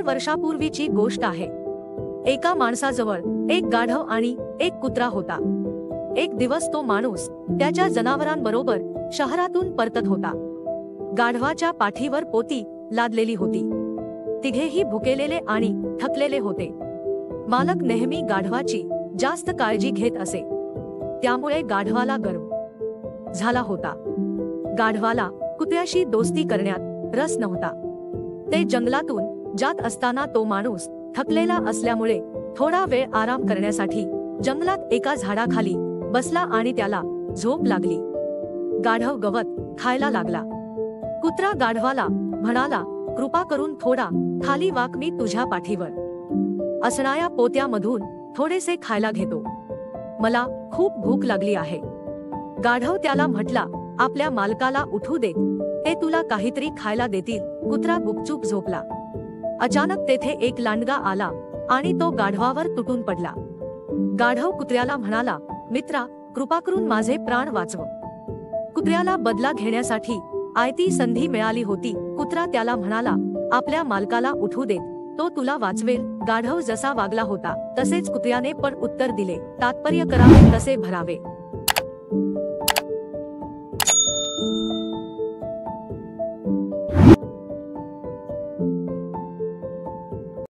वर्षापूर्वीची गोष्ट आहे। एका माणसाजवळ एक गाढव आणि एक कुत्रा होता। एक दिवस तो माणूस त्याच्या जनावरांबरोबर शहरातून परतत होता। गाढवाच्या पाठीवर पोती लादलेली होती। तिघेही भुकेलेले आणि थकलेले होते। मालक नेहमी गाढवाची जास्त काळजी घेत असे, त्यामुळे गाढवाला गर्व झाला होता। गाढवाला कुत्र्याशी दोस्ती करण्यात रस नव्हता। ते जंगलातून जात असताना तो माणूस थकलेला असल्यामुळे थोडा वेळ आराम करण्यासाठी जंगलात एका झाडाखाली बसला आणि त्याला झोप लागली। गाढव गवत खायला लागला। कुत्रा गाढवाला म्हणाला, कृपा करून थोडा खाली वाक, मी तुझ्या पाठीवर असणाऱ्या पोत्यामधून थोडेसे खायला घेतो, मला खूप भूक लागली आहे। गाढव त्याला म्हटला, आपल्या मालकाला उठू दे, ते तुला काहीतरी खायला देतील। कुत्रा गुपचूप झोपला। अचानक तेथे एक लांडगा आला आणि तो गाढवावर तुटून पडला। गाढव कुत्र्याला म्हणाला, मित्रा, कृपा करून माझे प्राण वाचव। कुत्र्याला बदला घेण्यासाठी आयती संधी मिळाली होती। कुत्रा त्याला म्हणाला, आपल्या मालकाला उठू देत, तो तुला वाचवेल। गाढव जसा वागला होता तसेच कुत्र्याने पण उत्तर दिले, तात्पर्य करावे तसे भरावे।